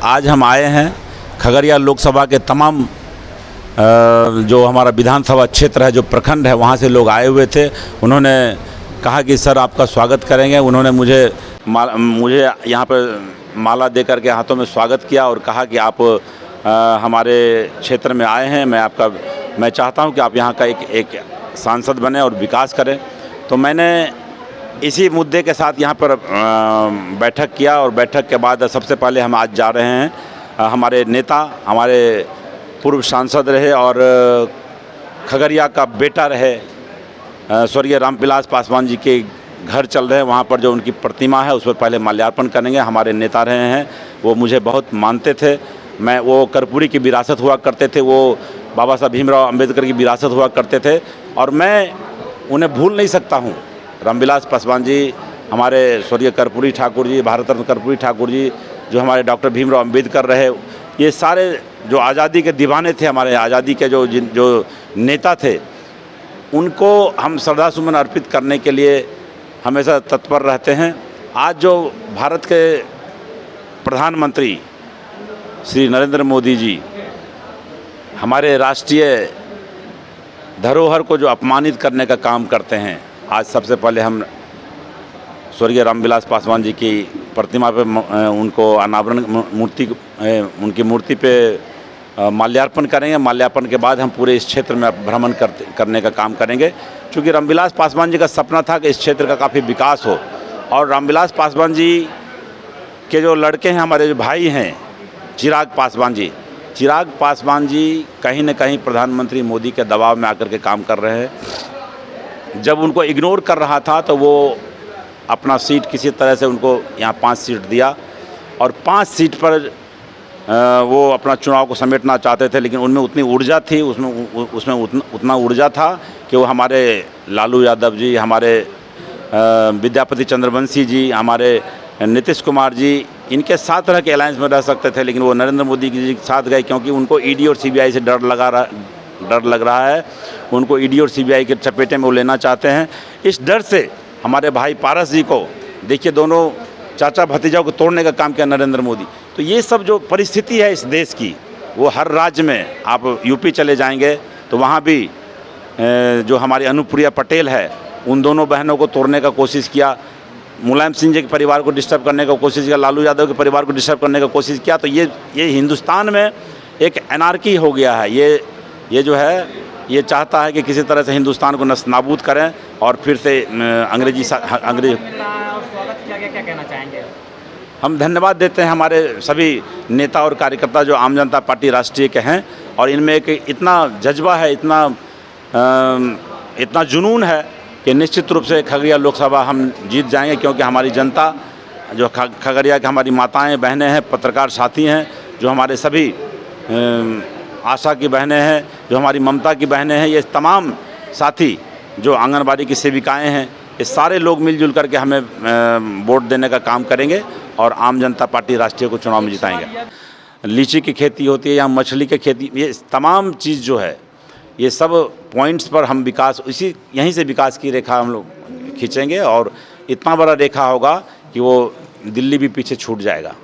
आज हम आए हैं खगड़िया लोकसभा के तमाम जो हमारा विधानसभा क्षेत्र है, जो प्रखंड है, वहाँ से लोग आए हुए थे। उन्होंने कहा कि सर आपका स्वागत करेंगे। उन्होंने मुझे यहाँ पर माला दे करके हाथों में स्वागत किया और कहा कि आप हमारे क्षेत्र में आए हैं, मैं चाहता हूं कि आप यहाँ का एक सांसद बने और विकास करें। तो मैंने इसी मुद्दे के साथ यहाँ पर बैठक किया और बैठक के बाद सबसे पहले हम आज जा रहे हैं हमारे नेता, हमारे पूर्व सांसद रहे और खगड़िया का बेटा रहे स्वर्गीय रामविलास पासवान जी के घर चल रहे हैं। वहाँ पर जो उनकी प्रतिमा है उस पर पहले माल्यार्पण करेंगे। हमारे नेता रहे हैं, वो मुझे बहुत मानते थे। वो कर्पूरी की विरासत हुआ करते थे, वो बाबा साहब भीमराव अंबेडकर की विरासत हुआ करते थे और मैं उन्हें भूल नहीं सकता हूँ। रामविलास पासवान जी, हमारे स्वर्गीय कर्पूरी ठाकुर जी, भारत रत्न कर्पूरी ठाकुर जी, जो हमारे डॉक्टर भीमराव अंबेडकर रहे, ये सारे जो आज़ादी के दीवाने थे, हमारे आज़ादी के जो नेता थे, उनको हम श्रद्धासुमन अर्पित करने के लिए हमेशा तत्पर रहते हैं। आज जो भारत के प्रधानमंत्री श्री नरेंद्र मोदी जी हमारे राष्ट्रीय धरोहर को जो अपमानित करने का काम करते हैं, आज सबसे पहले हम स्वर्गीय रामविलास पासवान जी की प्रतिमा पे उनको अनावरण उनकी मूर्ति पे माल्यार्पण करेंगे। माल्यार्पण के बाद हम पूरे इस क्षेत्र में भ्रमण करने का काम करेंगे, क्योंकि रामविलास पासवान जी का सपना था कि इस क्षेत्र का काफ़ी विकास हो। और रामविलास पासवान जी के जो लड़के हैं, हमारे जो भाई हैं चिराग पासवान जी कहीं न कहीं प्रधानमंत्री मोदी के दबाव में आकर के काम कर रहे हैं। जब उनको इग्नोर कर रहा था तो वो अपना सीट किसी तरह से उनको यहाँ 5 सीट दिया और 5 सीट पर वो अपना चुनाव को समेटना चाहते थे, लेकिन उनमें उतनी ऊर्जा थी, उसमें उतना ऊर्जा था कि वो हमारे लालू यादव जी, हमारे विद्यापति चंद्रवंशी जी, हमारे नीतीश कुमार जी, इनके साथ तरह के अलायंस में रह सकते थे, लेकिन वो नरेंद्र मोदी जी के साथ गए, क्योंकि उनको ईडी और सीबीआई से डर लग रहा है। उनको ईडी और सीबीआई के चपेटे में वो लेना चाहते हैं। इस डर से हमारे भाई पारस जी को, देखिए, दोनों चाचा भतीजाओं को तोड़ने का काम किया नरेंद्र मोदी। तो ये सब जो परिस्थिति है इस देश की, वो हर राज्य में, आप यूपी चले जाएंगे तो वहाँ भी जो हमारी अनुप्रिया पटेल है, उन दोनों बहनों को तोड़ने का कोशिश किया। मुलायम सिंह जी के परिवार को डिस्टर्ब करने का कोशिश किया, लालू यादव के परिवार को डिस्टर्ब करने का कोशिश किया। तो ये हिंदुस्तान में एक एनार्की हो गया है। ये जो है, ये चाहता है कि किसी तरह से हिंदुस्तान को नस्तानाबूद करें और फिर से अंग्रेज स्वागत किया गया, क्या कहना चाहेंगे? हम धन्यवाद देते हैं हमारे सभी नेता और कार्यकर्ता जो आम जनता पार्टी राष्ट्रीय के हैं, और इनमें एक इतना जज्बा है, इतना जुनून है कि निश्चित रूप से खगड़िया लोकसभा हम जीत जाएंगे, क्योंकि हमारी जनता जो खगड़िया की हमारी माताएं बहनें हैं, पत्रकार साथी हैं, जो हमारे सभी आशा की बहनें हैं, जो हमारी ममता की बहनें हैं, ये तमाम साथी जो आंगनबाड़ी की सेविकाएं हैं, ये सारे लोग मिलजुल करके हमें वोट देने का काम करेंगे और आम जनता पार्टी राष्ट्रीय को चुनाव में जिताएंगे। लीची की खेती होती है या मछली की खेती, ये तमाम चीज़ जो है, ये सब पॉइंट्स पर हम यहीं से विकास की रेखा हम लोग खींचेंगे और इतना बड़ा रेखा होगा कि वो दिल्ली भी पीछे छूट जाएगा।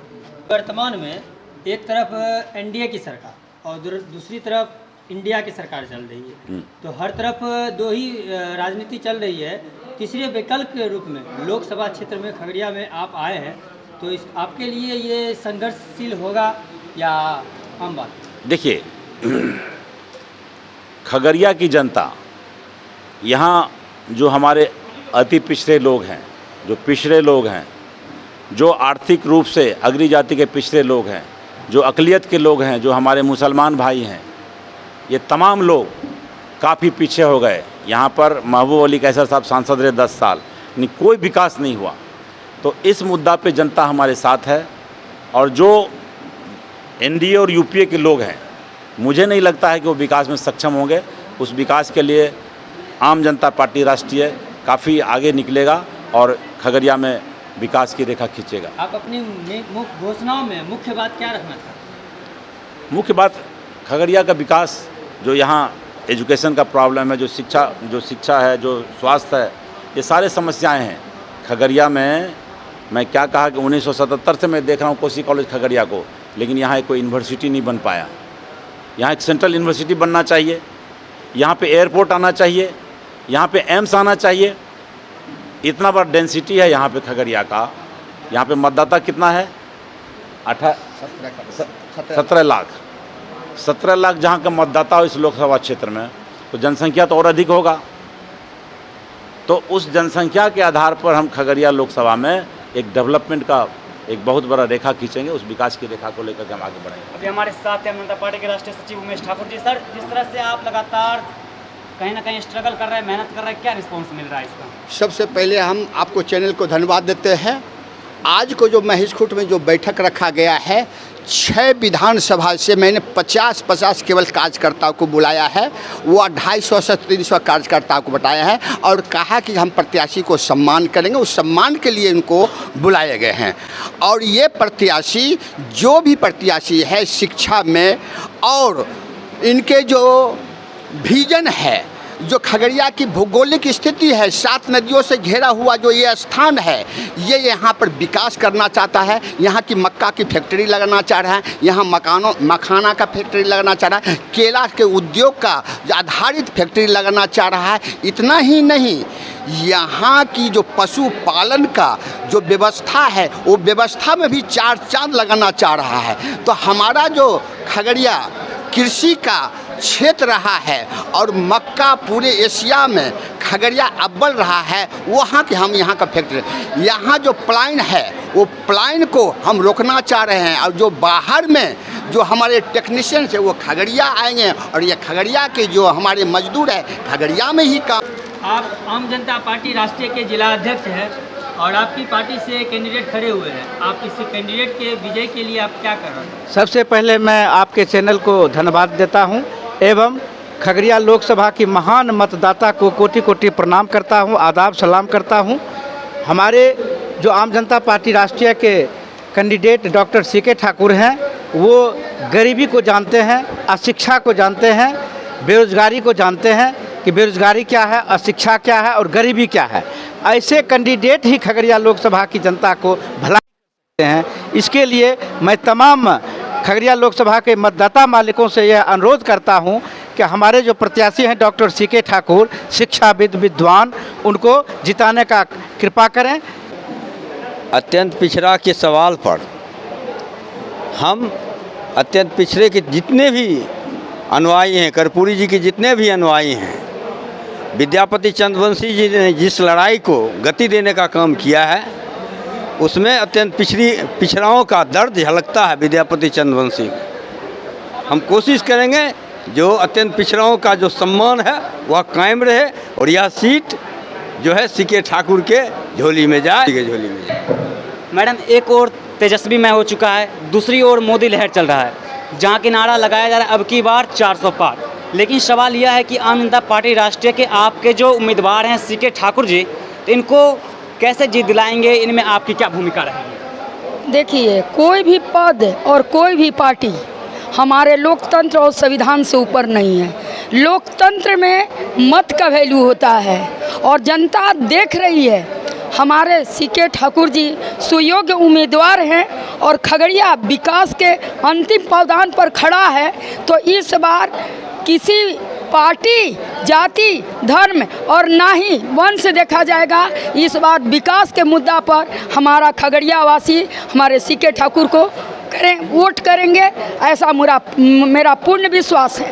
वर्तमान में एक तरफ एनडीए की सरकार और दूसरी तरफ इंडिया की सरकार चल रही है, तो हर तरफ दो ही राजनीति चल रही है। तीसरे विकल्प के रूप में लोकसभा क्षेत्र में खगड़िया में आप आए हैं, तो आपके लिए ये संघर्षशील होगा या आम बात? देखिए, खगड़िया की जनता, यहाँ जो हमारे अति पिछड़े लोग हैं, जो पिछड़े लोग हैं, जो आर्थिक रूप से अग्री जाति के पिछड़े लोग हैं, जो अक़लियत के लोग हैं, जो हमारे मुसलमान भाई हैं, ये तमाम लोग काफ़ी पीछे हो गए। यहाँ पर महबूब अली कैसर साहब सांसद रहे 10 साल, यानी कोई विकास नहीं हुआ। तो इस मुद्दा पे जनता हमारे साथ है, और जो एनडीए और यूपीए के लोग हैं, मुझे नहीं लगता है कि वो विकास में सक्षम होंगे। उस विकास के लिए आम जनता पार्टी राष्ट्रीय काफ़ी आगे निकलेगा और खगड़िया में विकास की रेखा खींचेगा। आप अपनी घोषणाओं में मुख्य बात क्या रखना चाहते हैं? मुख्य बात खगड़िया का विकास, जो यहाँ एजुकेशन का प्रॉब्लम है, जो शिक्षा है, जो स्वास्थ्य है, ये सारे समस्याएं हैं खगड़िया में। मैं क्या कहा कि 1977 से मैं देख रहा हूँ कोसी कॉलेज खगड़िया को, लेकिन यहाँ एक कोई यूनिवर्सिटी नहीं बन पाया। यहाँ एक सेंट्रल यूनिवर्सिटी बनना चाहिए, यहाँ पे एयरपोर्ट आना चाहिए, यहाँ पे एम्स आना चाहिए। इतना बड़ा डेंसिटी है यहाँ पे खगड़िया का। यहाँ पे मतदाता कितना है? 17 लाख। 17 लाख जहाँ का मतदाता हो इस लोकसभा क्षेत्र में, तो जनसंख्या तो और अधिक होगा। तो उस जनसंख्या के आधार पर हम खगड़िया लोकसभा में एक डेवलपमेंट का एक बहुत बड़ा रेखा खींचेंगे, उस विकास की रेखा को लेकर के हम आगे बढ़ेंगे। अभी हमारे साथ हैं जनता पार्टी के राष्ट्रीय सचिव उमेश ठाकुर जी। सर, जिस तरह से आप लगातार कहीं ना कहीं स्ट्रगल कर रहे हैं, मेहनत कर रहे हैं, क्या रिस्पांस मिल रहा है इसका? सबसे पहले हम आपको चैनल को धन्यवाद देते हैं। आज को जो महेशखूंट में जो बैठक रखा गया है, 6 विधानसभा से मैंने 50 केवल कार्यकर्ताओं को बुलाया है। वो 250 से 300 कार्यकर्ताओं को बताया है और कहा कि हम प्रत्याशी को सम्मान करेंगे। उस सम्मान के लिए इनको बुलाए गए हैं। और ये प्रत्याशी, जो भी प्रत्याशी है शिक्षा में, और इनके जो विजन है, जो खगड़िया की भौगोलिक स्थिति है, 7 नदियों से घेरा हुआ जो ये स्थान है, ये यहाँ पर विकास करना चाहता है। यहाँ की मक्का की फैक्ट्री लगाना चाह रहा है, यहाँ मखाना का फैक्ट्री लगाना चाह रहा है, केला के उद्योग का आधारित फैक्ट्री लगाना चाह रहा है। इतना ही नहीं, यहाँ की जो पशुपालन का जो व्यवस्था है, वो व्यवस्था में भी 4 चांद लगाना चाह रहा है। तो हमारा जो खगड़िया कृषि का क्षेत्र रहा है और मक्का पूरे एशिया में खगड़िया अव्वल रहा है, वहाँ के हम यहाँ का फैक्ट्री, यहाँ जो प्लाइन है वो प्लाइन को हम रोकना चाह रहे हैं। और जो बाहर में जो हमारे टेक्नीशियन है वो खगड़िया आएंगे और ये खगड़िया के जो हमारे मजदूर है खगड़िया में ही काम। आप आम जनता पार्टी राष्ट्रीय के जिला अध्यक्ष हैं और आपकी पार्टी से कैंडिडेट खड़े हुए हैं। आप इस कैंडिडेट के विजय के लिए आप क्या कर रहे हैं? सबसे पहले मैं आपके चैनल को धन्यवाद देता हूं एवं खगड़िया लोकसभा की महान मतदाता को कोटि कोटि प्रणाम करता हूं, आदाब सलाम करता हूं। हमारे जो आम जनता पार्टी राष्ट्रीय के कैंडिडेट डॉक्टर सीके ठाकुर हैं, वो गरीबी को जानते हैं, अशिक्षा को जानते हैं, बेरोजगारी को जानते हैं कि बेरोजगारी क्या है, अशिक्षा क्या है और गरीबी क्या है। ऐसे कैंडिडेट ही खगड़िया लोकसभा की जनता को भला करते हैं। इसके लिए मैं तमाम खगड़िया लोकसभा के मतदाता मालिकों से यह अनुरोध करता हूं कि हमारे जो प्रत्याशी हैं डॉक्टर सीके ठाकुर, शिक्षाविद, विद्वान, उनको जिताने का कृपा करें। अत्यंत पिछड़ा के सवाल पर हम अत्यंत पिछड़े के जितने भी अनुयायी हैं, कर्पूरी जी के जितने भी अनुयायी हैं, विद्यापति चंद्रवंशी जी ने जिस लड़ाई को गति देने का काम किया है, उसमें अत्यंत पिछड़ाओं का दर्द झलकता है विद्यापति चंद्रवंशी। हम कोशिश करेंगे जो अत्यंत पिछड़ाओं का जो सम्मान है वह कायम रहे और यह सीट जो है सीके ठाकुर के झोली में जाए। मैडम, एक और तेजस्वी में हो चुका है, दूसरी ओर मोदी लहर चल रहा है, जहाँ की नारा लगाया जा रहा है अब की बार 400 पार। लेकिन सवाल यह है कि आम जनता पार्टी राष्ट्रीय के आपके जो उम्मीदवार हैं सीके ठाकुर जी, तो इनको कैसे जीत दिलाएंगे, इनमें आपकी क्या भूमिका रहेगी? देखिए, कोई भी पद और कोई भी पार्टी हमारे लोकतंत्र और संविधान से ऊपर नहीं है। लोकतंत्र में मत का वैल्यू होता है और जनता देख रही है। हमारे सीके ठाकुर जी सुयोग्य उम्मीदवार हैं और खगड़िया विकास के अंतिम पावदान पर खड़ा है। तो इस बार किसी पार्टी, जाति, धर्म और ना ही वंश देखा जाएगा। इस बार विकास के मुद्दा पर हमारा खगड़िया वासी हमारे सीके ठाकुर को वोट करेंगे, ऐसा मेरा पूर्ण विश्वास है।